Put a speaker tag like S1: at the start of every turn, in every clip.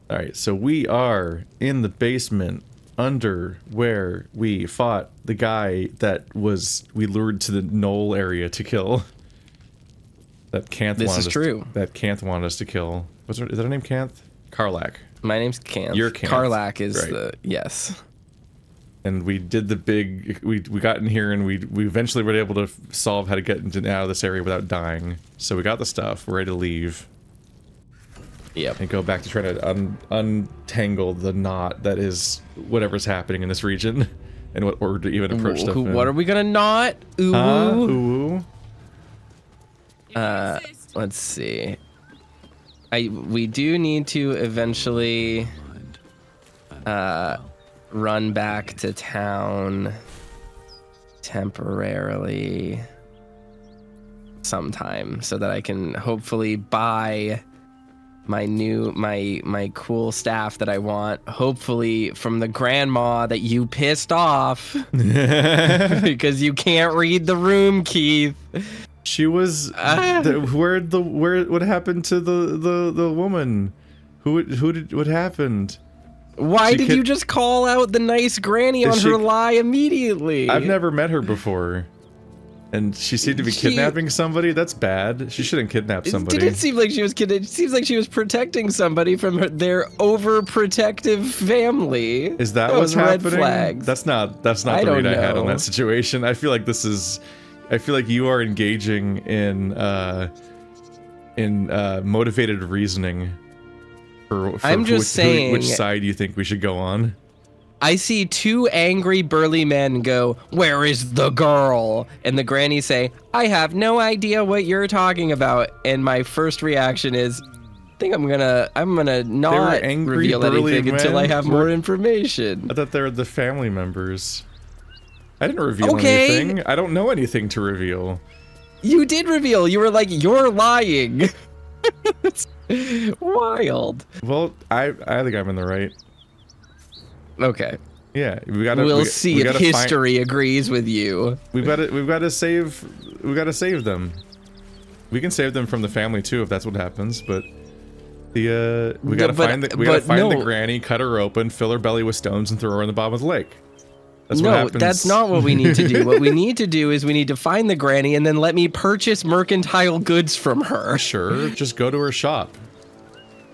S1: All right, so we are in the basement under where we fought the guy that we lured to the knoll area to kill. That Canth wanted us to kill. Is that her name, Canth? Karlach.
S2: My name's Canth.
S1: You're Canth.
S2: Karlach is
S1: right.
S2: yes.
S1: And we did the big. We got in here and we eventually were able to solve how to get out of this area without dying. So we got the stuff. We're ready to leave.
S2: Yep.
S1: And go back to try to untangle the knot that is whatever's happening in this region, and what order to even approach stuff in.
S2: What are we gonna knot? Ooh. Let's see. We do need to eventually run back to town temporarily sometime so that I can hopefully buy my cool staff that I want, hopefully from the grandma that you pissed off because you can't read the room, Keith.
S1: She was what happened to the woman? What happened?
S2: Why did you just call out the nice granny on her lie immediately?
S1: I've never met her before. And she seemed to be kidnapping somebody? That's bad. She shouldn't kidnap somebody.
S2: It didn't seem like she was kidnapping. It seems like she was protecting somebody from their overprotective family.
S1: Is that what's happening? Red flags. That's not the read I had on that situation. I feel like you are engaging in motivated reasoning for
S2: I'm just saying
S1: which side you think we should go on.
S2: I see two angry burly men go, "Where is the girl?" And the granny say, "I have no idea what you're talking about." And my first reaction is, I think I'm gonna not reveal anything until I have more information.
S1: I thought they were the family members. I didn't reveal anything. I don't know anything to reveal.
S2: You did reveal. You were like, "You're lying." It's wild.
S1: Well, I think I'm in the right.
S2: Okay.
S1: Yeah,
S2: we'll see if history agrees with you.
S1: We've got to save them. We can save them from the family too if that's what happens, but we gotta find the granny, cut her open, fill her belly with stones, and throw her in the bottom of the lake. That's what happens.
S2: That's not what we need to do. What we need to do is we need to find the granny and then let me purchase mercantile goods from her.
S1: Sure, just go to her shop.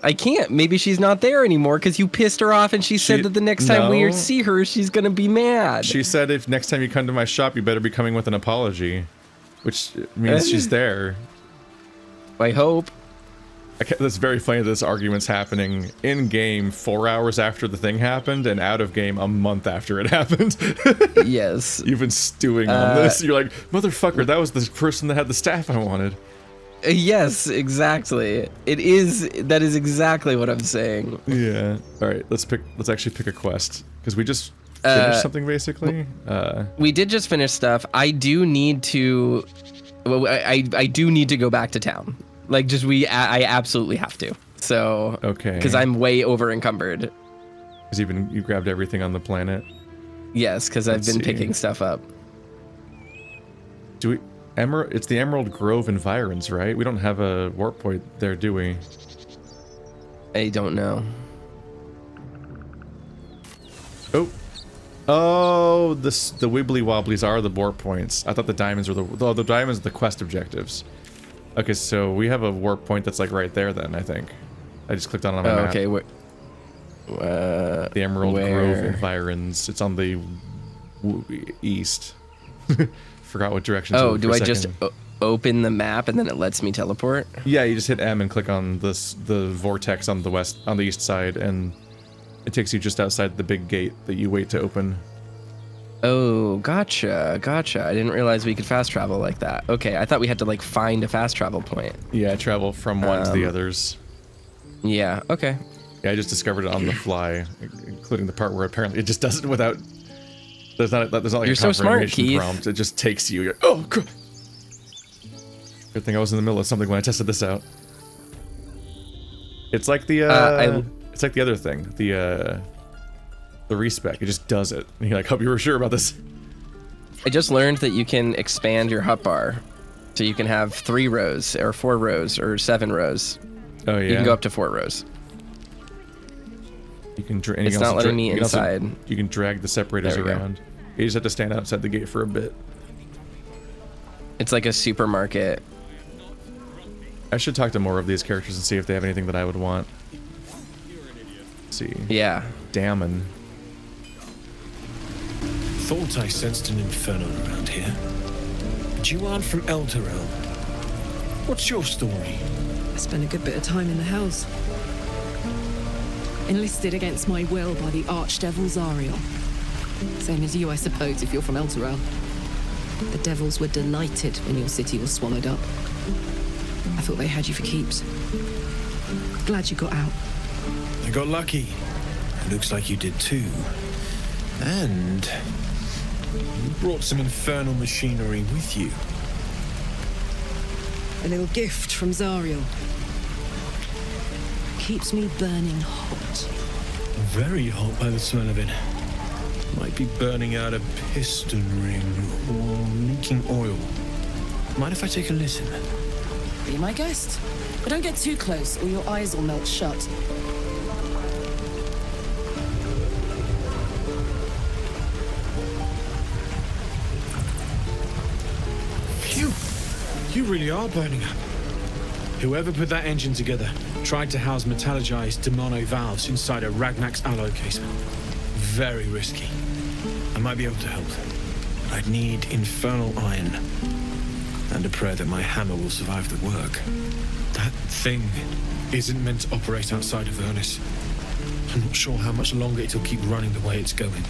S2: I can't. Maybe she's not there anymore because you pissed her off and she said that the next time we see her, she's going to be mad.
S1: She said if next time you come to my shop, you better be coming with an apology, which means she's there.
S2: I hope.
S1: That's very funny that this argument's happening in-game 4 hours after the thing happened and out-of-game a month after it happened.
S2: Yes.
S1: You've been stewing on this. You're like, motherfucker, that was the person that had the staff I wanted.
S2: Yes, exactly. That is exactly what I'm saying.
S1: Yeah. All right, let's actually pick a quest because we just finished something basically.
S2: We did just finish stuff. I do need to I do need to go back to town. Like I absolutely have to. So
S1: okay. Cuz
S2: I'm way over encumbered.
S1: Cuz you grabbed everything on the planet.
S2: Yes, cuz I've been picking stuff up.
S1: It's the Emerald Grove environs, right? We don't have a warp point there, do we?
S2: I don't know.
S1: Oh, the wibbly wobblies are the warp points. I thought the diamonds were the diamonds are the quest objectives. Okay, so we have a warp point that's like right there then, I think. I just clicked on it on my map.
S2: Okay,
S1: the Emerald Grove environs. It's on the east. Forgot what direction.
S2: Oh, do I just open the map and then it lets me teleport?
S1: Yeah, you just hit M and click on the vortex on the east side, and it takes you just outside the big gate that you wait to open.
S2: Oh, gotcha. I didn't realize we could fast travel like that. Okay, I thought we had to like find a fast travel point.
S1: Yeah, travel from one to the others.
S2: Yeah. Okay.
S1: Yeah, I just discovered it on the fly, including the part where apparently it just does it without. There's not like
S2: You're
S1: a
S2: so smart, Keith.
S1: prompt. It just takes you. You're, oh, God. Good thing I was in the middle of something when I tested this out. It's like the it's like the other thing, the respec. It just does it. And you're like, hope you were sure about this.
S2: I just learned that you can expand your hotbar, so you can have 3 rows or 4 rows or 7 rows.
S1: Oh yeah.
S2: You can go up to 4 rows.
S1: You can
S2: It's not letting me inside.
S1: You can drag the separators
S2: There we go.
S1: around. You just have to stand outside the gate for a bit.
S2: It's like a supermarket.
S1: I should talk to more of these characters and see if they have anything that I would want. Let's see.
S2: Yeah.
S1: Damon.
S3: Thought I sensed an inferno around here. But you aren't from Elturel. What's your story?
S4: I spent a good bit of time in the Hells. Enlisted against my will by the Archdevil Zariel. Same as you, I suppose, if you're from Elturel. The devils were delighted when your city was swallowed up. I thought they had you for keeps. Glad you got out.
S3: I got lucky. It looks like you did too. And you brought some infernal machinery with you.
S4: A little gift from Zariel. Keeps me burning hot.
S3: Very hot by the smell of it. Might be burning out a piston ring or leaking oil. Mind if I take a listen?
S4: Be my guest. But don't get too close or your eyes will melt shut.
S3: Phew! You really are burning up. Whoever put that engine together tried to house metallogized demono valves inside a Ragnak's alloy casement. Very risky. I might be able to help. I'd need infernal iron. And a prayer that my hammer will survive the work. That thing isn't meant to operate outside of Vernus. I'm not sure how much longer it'll keep running the way it's going.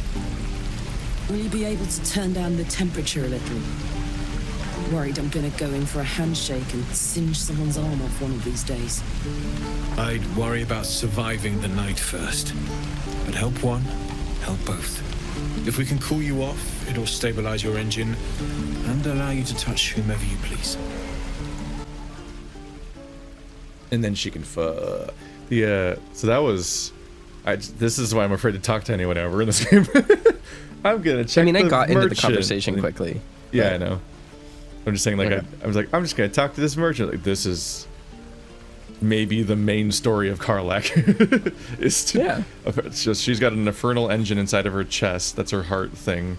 S4: Will you be able to turn down the temperature a little? Worried I'm gonna go in for a handshake and singe someone's arm off one of these days.
S3: I'd worry about surviving the night first. But help one, help both. If we can cool you off, it'll stabilize your engine and allow you to touch whomever you please.
S1: And then she can fuck. So that was... this is why I'm afraid to talk to anyone ever in this game. I'm gonna check.
S2: I mean, I got into the
S1: merchant.
S2: conversation quickly.
S1: Yeah, I know. I'm just saying, like,
S2: Okay.
S1: I was like, I'm just gonna talk to this merchant. Like, this is maybe the main story of Karlach. It's just she's got an infernal engine inside of her chest. That's her heart thing,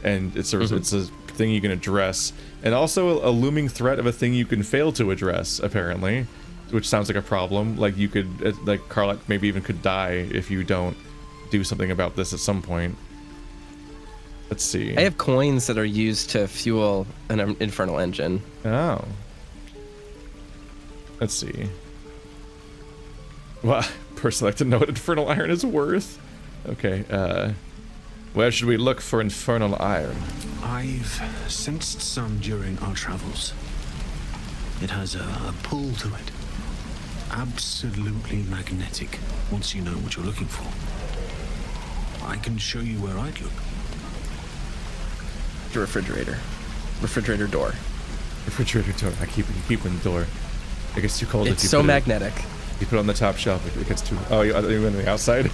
S1: and it's a thing you can address, and also a looming threat of a thing you can fail to address. Apparently, which sounds like a problem. Like you could, like Karlach maybe even could die if you don't do something about this at some point. Let's see.
S2: I have coins that are used to fuel an infernal engine.
S1: Oh. Let's see. Well, personally, I'd like to know what infernal iron is worth. Okay, where should we look for infernal iron?
S3: I've sensed some during our travels. It has a pull to it. Absolutely magnetic, once you know what you're looking for. I can show you where I'd look.
S2: The refrigerator door.
S1: Refrigerator door. I keep the door. It gets too cold
S2: It's
S1: if you
S2: so
S1: put
S2: magnetic.
S1: You put it on the top shelf. It gets too. Oh, you went on the outside.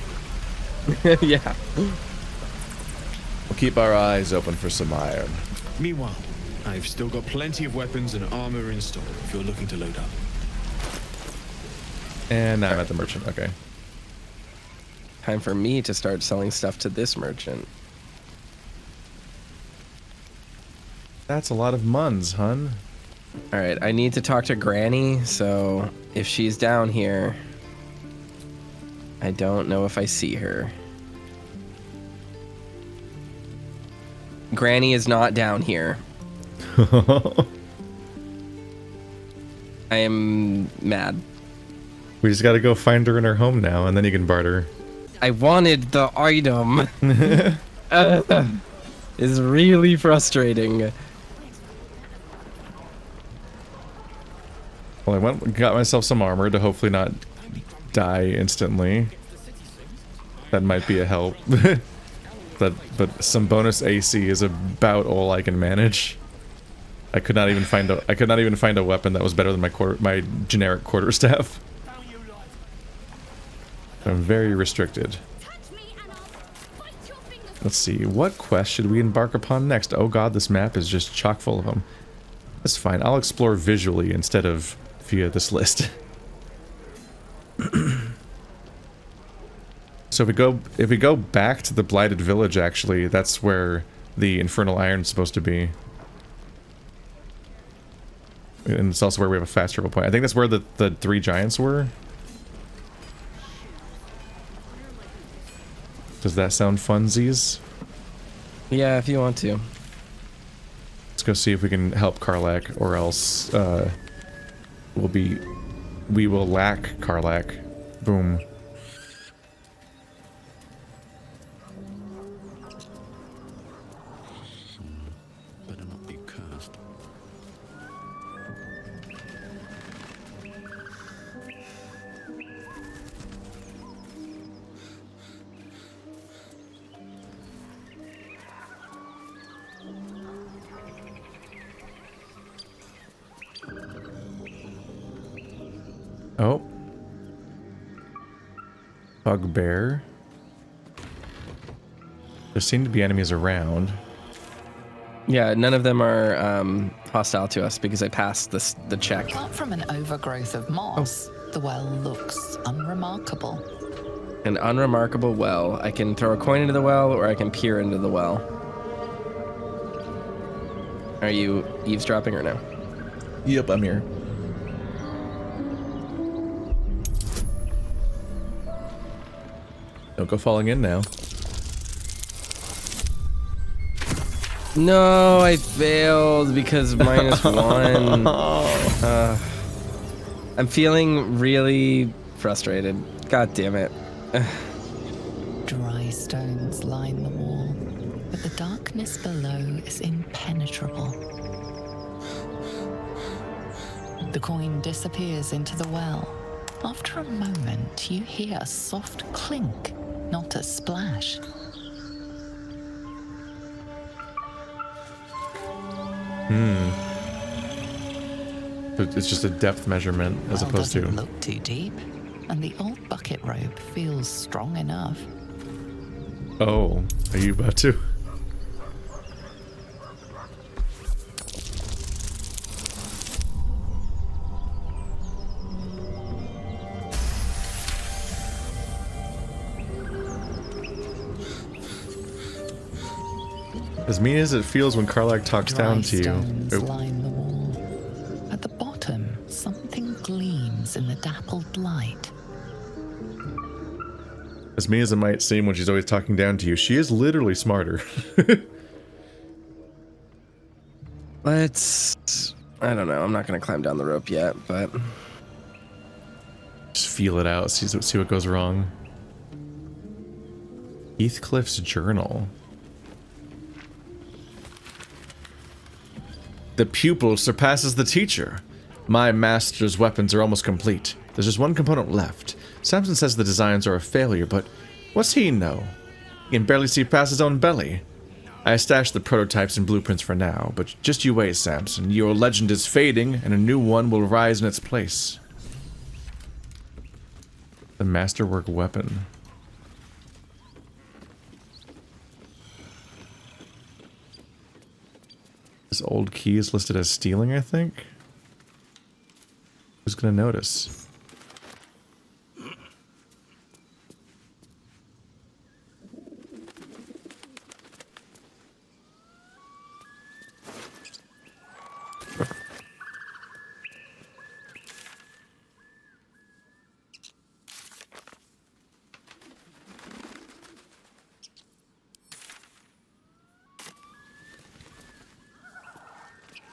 S2: Yeah.
S1: We'll keep our eyes open for some iron.
S3: Meanwhile, I've still got plenty of weapons and armor in stock if you're looking to load up.
S1: And now I'm at the merchant. Okay.
S2: Time for me to start selling stuff to this merchant.
S1: That's a lot of muns, hun.
S2: All right, I need to talk to Granny, so if she's down here, I don't know if I see her. Granny is not down here. I am mad.
S1: We just gotta go find her in her home now, and then you can barter.
S2: I wanted the item. It's really frustrating.
S1: Well, I went and got myself some armor to hopefully not die instantly. That might be a help. but some bonus AC is about all I can manage. I could not even find a weapon that was better than my generic quarterstaff. I'm very restricted. Let's see, what quest should we embark upon next? Oh god, this map is just chock full of them. That's fine, I'll explore visually instead of via this list. So if we go back to the blighted village, actually, that's where the infernal iron's supposed to be. And it's also where we have a fast travel point. I think that's where the 3 giants were. Does that sound funsies?
S2: Yeah, if you want to.
S1: Let's go see if we can help Karlach, or else we will lack Karlach. Boom.
S3: Better not be cursed.
S1: Oh. Bugbear. There seem to be enemies around.
S2: Yeah, none of them are hostile to us because I passed the check.
S5: Apart from an overgrowth of moss, the well looks unremarkable.
S2: An unremarkable well. I can throw a coin into the well, or I can peer into the well. Are you eavesdropping or no?
S1: Yep, I'm here. Don't go falling in now.
S2: No, I failed because -1. I'm feeling really frustrated. God damn it.
S5: Dry stones line the wall, but the darkness below is impenetrable. The coin disappears into the well. After a moment, you hear a soft clink, not a splash.
S1: It's just a depth measurement as
S5: Well,
S1: opposed to...
S5: doesn't look too deep, and the old bucket rope feels strong enough.
S1: Oh, are you about to? As mean as it feels when Karlach talks
S5: Dry
S1: down to you.
S5: stones
S1: Oop.
S5: line the wall. At the bottom, something gleams in the dappled light.
S1: As mean as it might seem when she's always talking down to you, she is literally smarter.
S2: Let's... I don't know. I'm not going to climb down the rope yet, but...
S1: Just feel it out, see what goes wrong. Heathcliff's journal. The pupil surpasses the teacher. My master's weapons are almost complete. There's just one component left. Samson says the designs are a failure, but what's he know? He can barely see past his own belly. I stashed the prototypes and blueprints for now, but just you wait, Samson. Your legend is fading, and a new one will rise in its place. The masterwork weapon. This old key is listed as stealing, I think? Who's gonna notice?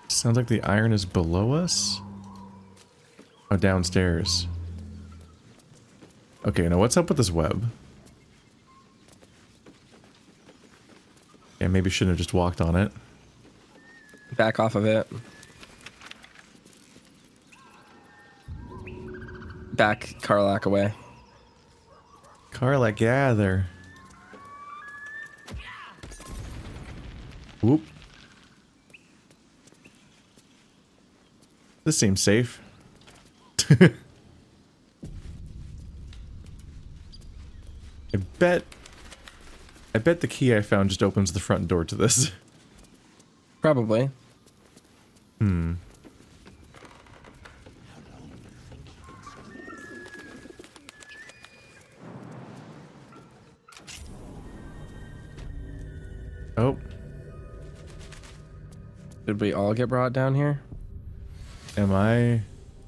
S1: Sounds like the iron is below us? Oh, downstairs. Okay, now what's up with this web? Yeah, maybe shouldn't have just walked on it.
S2: Back off of it. Back Karlach away.
S1: Karlach, gather. Whoop. This seems safe. I bet the key I found just opens the front door to this.
S2: Probably.
S1: Oh,
S2: Did we all get brought down here?
S1: am I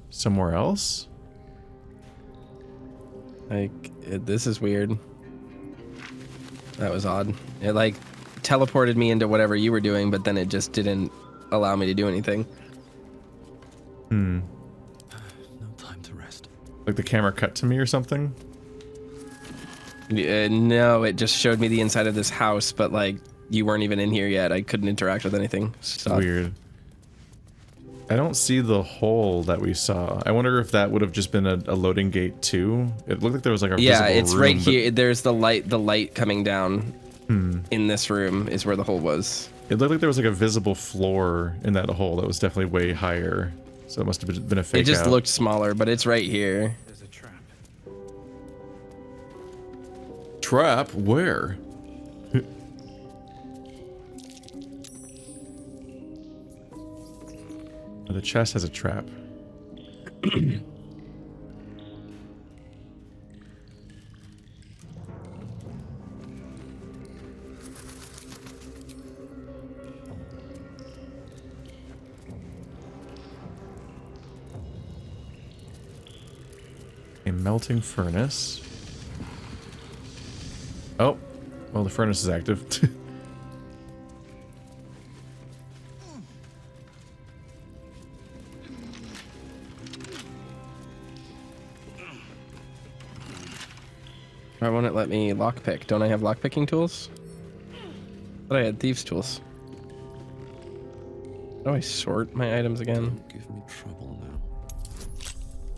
S1: somewhere else?
S2: Like, this is weird. That was odd. It like teleported me into whatever you were doing, but then it just didn't allow me to do anything.
S1: Hmm.
S3: No time to rest.
S1: Like the camera cut to me or something?
S2: No, it just showed me the inside of this house, but like you weren't even in here yet. I couldn't interact with anything. Stop.
S1: Weird. I don't see the hole that we saw. I wonder if that would have just been a loading gate too. It looked like there was like a
S2: Yeah,
S1: visible
S2: it's
S1: room,
S2: right
S1: but-
S2: here. There's the light coming down. In this room is where the hole was.
S1: It looked like there was like a visible floor in that hole that was definitely way higher. So it must have been a fake
S2: It just
S1: out.
S2: looked smaller, but it's right here.
S3: There's a trap.
S1: Trap? Where? Oh, the chest has a trap. A melting furnace. Oh, well, the furnace is active.
S2: Why won't it let me lockpick? Don't I have lockpicking tools? But I had thieves tools. How do I sort my items again?
S3: Don't give me trouble now.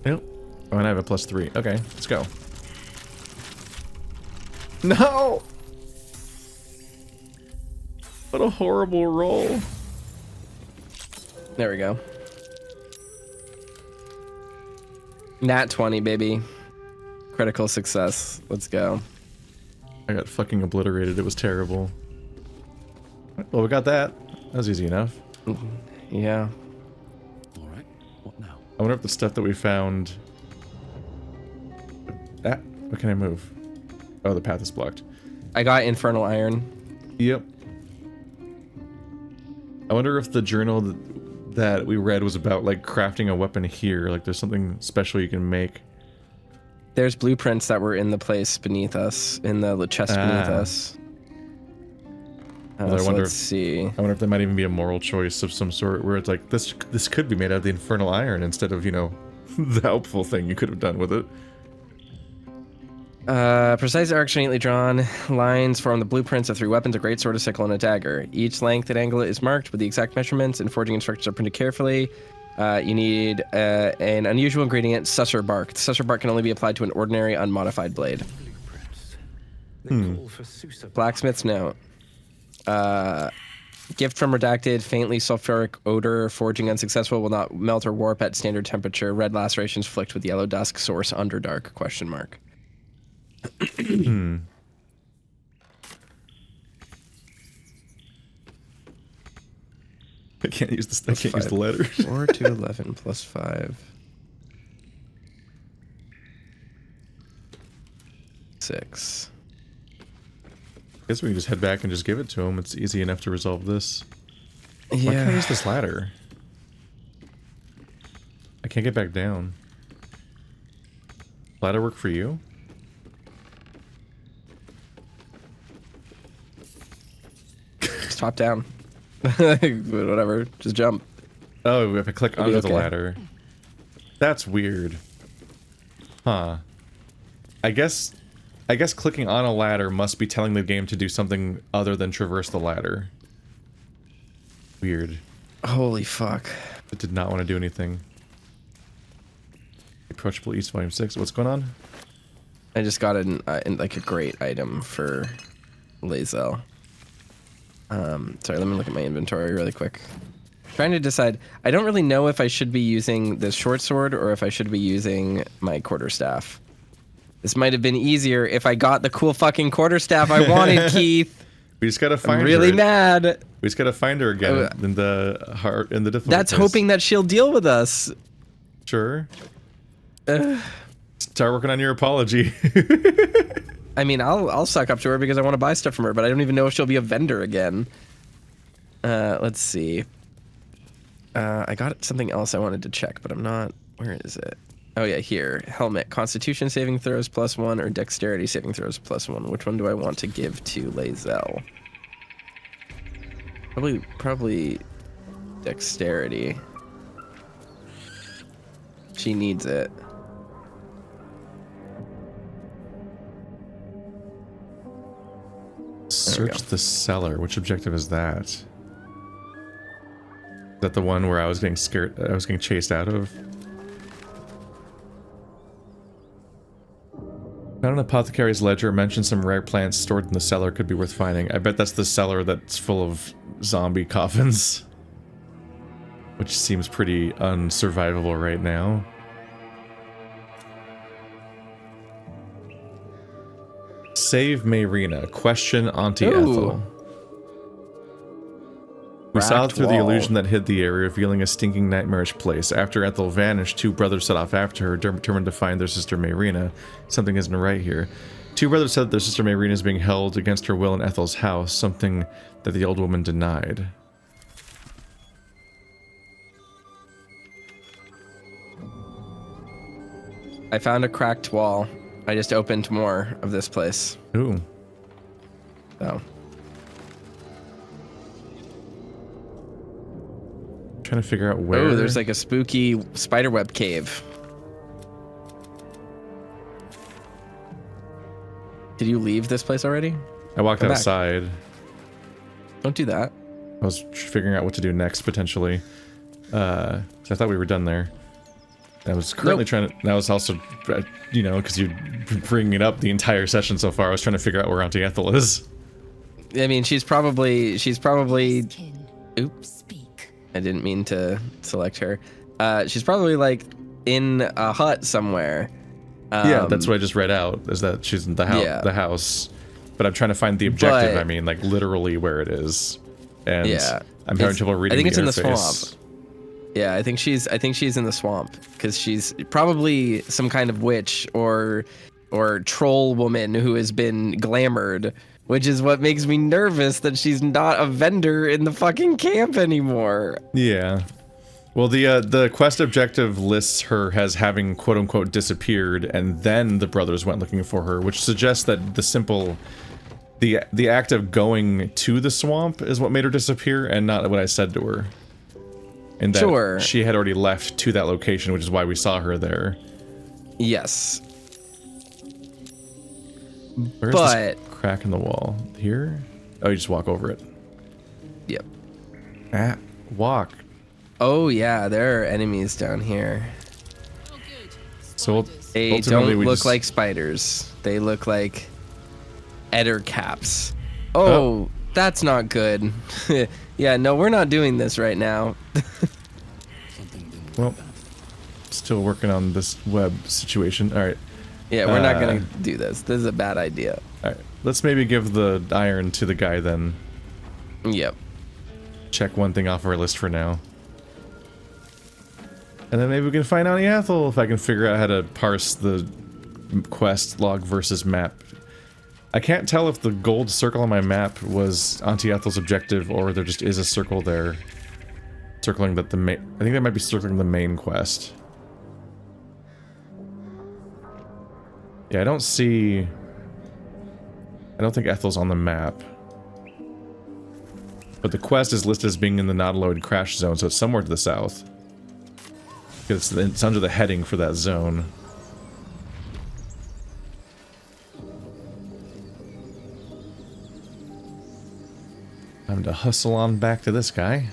S1: Nope. Oh, and I have a +3. Okay, let's go. No! What a horrible roll.
S2: There we go. Nat 20, baby. Critical success. Let's go.
S1: I got fucking obliterated. It was terrible. Well, we got that. That was easy enough.
S2: Yeah.
S3: All right. What now?
S1: I wonder if the stuff that we found... Ah, what can I move? Oh, the path is blocked.
S2: I got infernal iron.
S1: Yep. I wonder if the journal that we read was about, like, crafting a weapon here. Like, there's something special you can make.
S2: There's blueprints that were in the place beneath us, in the chest beneath us.
S1: Well, I
S2: So
S1: wonder
S2: let's see.
S1: I wonder if there might even be a moral choice of some sort where it's like, this could be made out of the infernal iron instead of, you know, the helpful thing you could have done with it.
S2: Precise arcs neatly drawn lines form the blueprints of 3 weapons: a great sword, a sickle, and a dagger. Each length and angle is marked with the exact measurements, and forging instructions are printed carefully. You need an unusual ingredient, susser bark. The susser bark can only be applied to an ordinary, unmodified blade.
S3: Blueprints. They call for Susa.
S2: Blacksmith's note. Gift from redacted, faintly sulfuric odor, forging unsuccessful, will not melt or warp at standard temperature. Red lacerations flicked with yellow dusk, source underdark, question mark.
S1: I can't use this. I can't use the letters.
S2: 4 to 11 plus 5. 6.
S1: Guess we can just head back and just give it to him. It's easy enough to resolve this. Why can't I
S2: Yeah.
S1: use this ladder? I can't get back down. Ladder work for you?
S2: Just top down. Whatever. Just jump.
S1: Oh, if I click
S2: It'll be
S1: under the
S2: okay.
S1: ladder. That's weird. Huh. I guess clicking on a ladder must be telling the game to do something other than traverse the ladder. Weird.
S2: Holy fuck.
S1: It did not want to do anything. Approachable East Volume 6. What's going on?
S2: I just got like a great item for Lazel. Sorry, let me look at my inventory really quick. Trying to decide. I don't really know if I should be using this short sword or if I should be using my quarterstaff. This might have been easier if I got the cool fucking quarterstaff I wanted, Keith.
S1: We just gotta find
S2: I'm really
S1: her.
S2: mad.
S1: We just gotta find her again in the heart in the difficult.
S2: That's hoping that she'll deal with us.
S1: Sure. Start working on your apology.
S2: I mean, I'll suck up to her because I want to buy stuff from her, but I don't even know if she'll be a vendor again. Let's see. I got something else I wanted to check, but I'm not. Where is it? Oh yeah, here. Helmet. Constitution saving throws +1 or Dexterity saving throws +1. Which one do I want to give to Lae'zel? Probably Dexterity. She needs it.
S1: Search the cellar. Which objective is that? Is that the one where I was getting scared? I was getting chased out of? Found an apothecary's ledger. Mentioned some rare plants stored in the cellar could be worth finding. I bet that's the cellar that's full of zombie coffins. Which seems pretty unsurvivable right now. Save Mayrina. Question Auntie Ethel. We saw through the illusion that hid the area, revealing a stinking, nightmarish place. After Ethel vanished, two brothers set off after her, determined to find their sister Mayrina. Something isn't right here. Two brothers said that their sister Mayrina is being held against her will in Ethel's house, something that the old woman denied.
S2: I found a cracked wall. I just opened more of this place.
S1: Ooh.
S2: So.
S1: Trying to figure out where.
S2: Oh, there's like a spooky spiderweb cave. Did you leave this place already?
S1: I walked
S2: Come
S1: outside.
S2: back. Don't do that.
S1: I was figuring out what to do next, potentially. 'Cause I thought we were done there. I was currently trying to... And I was also, you know, because you're bringing it up the entire session so far, I was trying to figure out where Auntie Ethel is.
S2: I mean, she's probably... Oops. I didn't mean to select her. She's probably, like, in a hut somewhere.
S1: Yeah, that's what I just read out, is that she's in the house. But I'm trying to find the objective, I mean, like, literally where it is. And I'm having trouble reading the interface. I think it's in the swamp. Yeah, I think she's in the swamp, because she's probably some kind of witch or troll woman who has been glamored, which is what makes me nervous that she's not a vendor in the fucking camp anymore. Yeah. Well, the quest objective lists her as having quote-unquote disappeared, and then the brothers went looking for her, which suggests that the act of going to the swamp is what made her disappear, and not what I said to her. And that she had already left to that location, which is why we saw her there.
S2: Yes.
S1: Where's this crack in the wall? Here? Oh, you just walk over it.
S2: Yep.
S1: Walk.
S2: Oh yeah, there are enemies down here.
S1: So
S2: they don't look like spiders. They look like adder caps. Oh, that's not good. Yeah, no, we're not doing this right now.
S1: Well, still working on this web situation. All right.
S2: Yeah, we're not gonna do this. This is a bad idea.
S1: All right, let's maybe give the iron to the guy then.
S2: Yep.
S1: Check one thing off our list for now. And then maybe we can find Auntie Ethel if I can figure out how to parse the quest log versus map. I can't tell if the gold circle on my map was Auntie Ethel's objective or there just is a circle there. Circling that I think that might be circling the main quest. Yeah, I don't think Ethel's on the map. But the quest is listed as being in the Nautiloid crash zone, so it's somewhere to the south. It's under the heading for that zone. Time to hustle on back to this guy.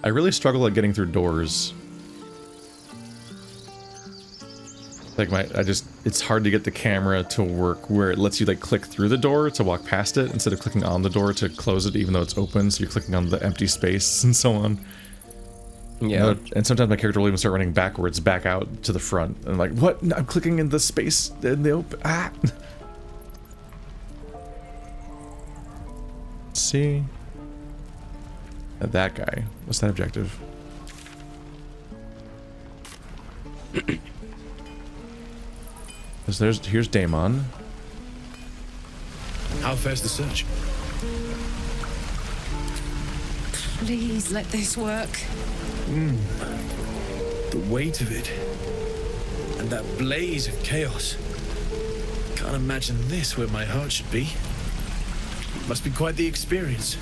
S1: I really struggle at getting through doors. Like it's hard to get the camera to work where it lets you like click through the door to walk past it instead of clicking on the door to close it even though it's open, so you're clicking on the empty space and so on.
S2: Yeah.
S1: And sometimes my character will even start running backwards, back out to the front. And I'm like, what? No, I'm clicking in the space in the open. Ah! See? That guy. What's that objective? Here's Daemon.
S3: How fares the search?
S4: Please let this work.
S3: The weight of it. And that blaze of chaos. Can't imagine this where my heart should be. Must be quite the experience.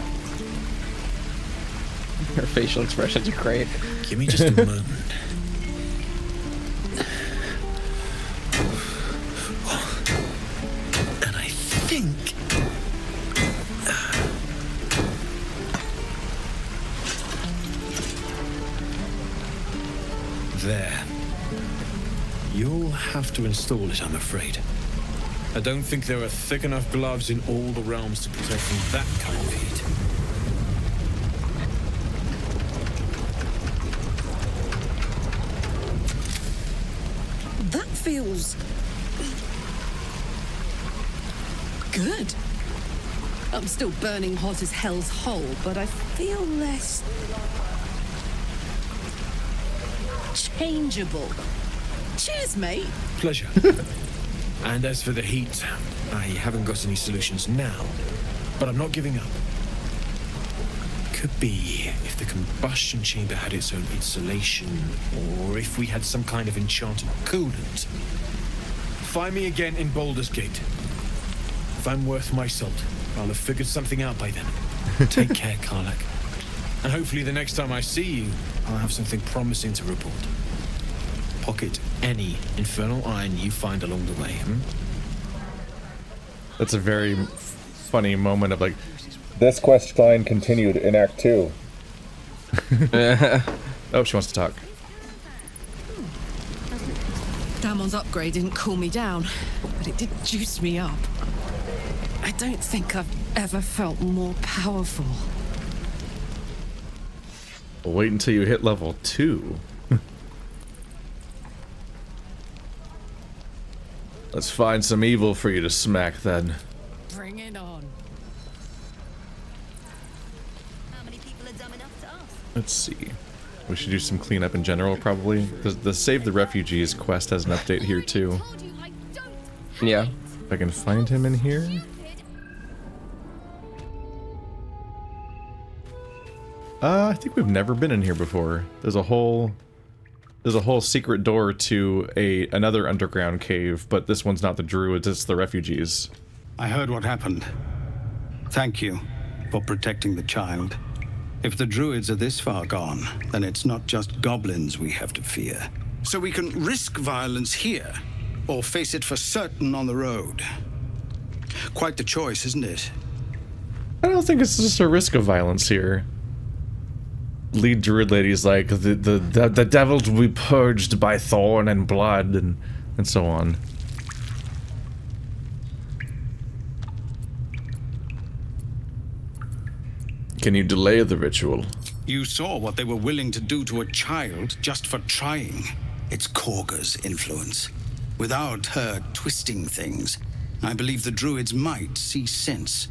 S2: Her facial expressions are great.
S3: Give me just a moment. And I think... There. You'll have to install it, I'm afraid. I don't think there are thick enough gloves in all the realms to protect from that kind of heat.
S4: That feels... good. I'm still burning hot as hell's hole, but I feel less... changeable. Cheers, mate.
S3: Pleasure. And as for the heat, I haven't got any solutions now, but I'm not giving up. Could be if the combustion chamber had its own insulation, or if we had some kind of enchanted coolant. Find me again in Baldur's Gate. If I'm worth my salt, I'll have figured something out by then. Take care, Karlak. And hopefully the next time I see you, I'll have something promising to report. Pocket any infernal iron you find along the way,
S1: That's a very funny moment of like, this quest line continued in Act 2. Oh, she wants to talk.
S4: Damon's upgrade didn't cool me down, but it did juice me up. I don't think I've ever felt more powerful.
S1: Well, wait until you hit level 2. Let's find some evil for you to smack then.
S4: Bring it on.
S6: How many people are dumb enough to ask?
S1: Let's see. We should do some cleanup in general, probably. The Save the Refugees quest has an update here, too.
S2: Yeah.
S1: If I can find him in here. I think we've never been in here before. There's a whole secret door to another underground cave, but this one's not the druids, it's the refugees.
S7: I heard what happened. Thank you for protecting the child. If the druids are this far gone, then it's not just goblins we have to fear. So we can risk violence here, or face it for certain on the road. Quite the choice, isn't it?
S1: I don't think it's just a risk of violence here. Lead druid lady's like, the devils will be purged by thorn and blood and so on. Can you delay the ritual?
S7: You saw what they were willing to do to a child just for trying. It's Korga's influence. Without her twisting things, I believe the druids might see sense.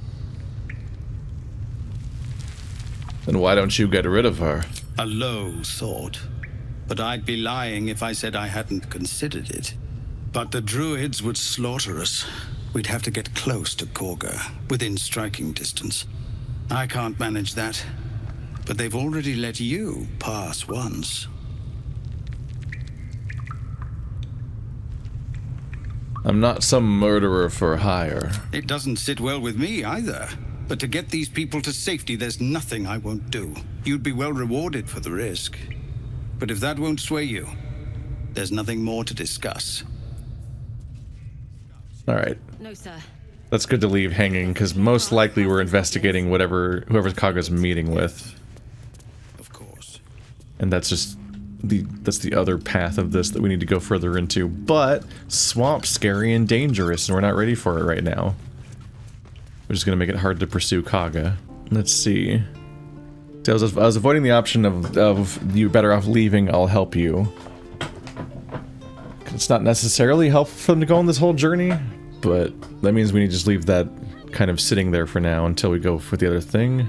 S1: Then why don't you get rid of her?
S7: A low thought. But I'd be lying if I said I hadn't considered it. But the druids would slaughter us. We'd have to get close to Korga, within striking distance. I can't manage that. But they've already let you pass once.
S1: I'm not some murderer for hire.
S7: It doesn't sit well with me either. But to get these people to safety, there's nothing I won't do. You'd be well rewarded for the risk. But if that won't sway you, there's nothing more to discuss.
S1: Alright.
S4: No, sir.
S1: That's good to leave hanging, because most likely we're investigating whoever Kaga's meeting with.
S7: Of course.
S1: And that's just that's the other path of this that we need to go further into. But swamp's scary and dangerous, and we're not ready for it right now. We're just gonna make it hard to pursue Kaga. Let's see. So I was avoiding the option of you better off leaving, I'll help you. It's not necessarily helpful for them to go on this whole journey, but that means we need to just leave that kind of sitting there for now until we go for the other thing.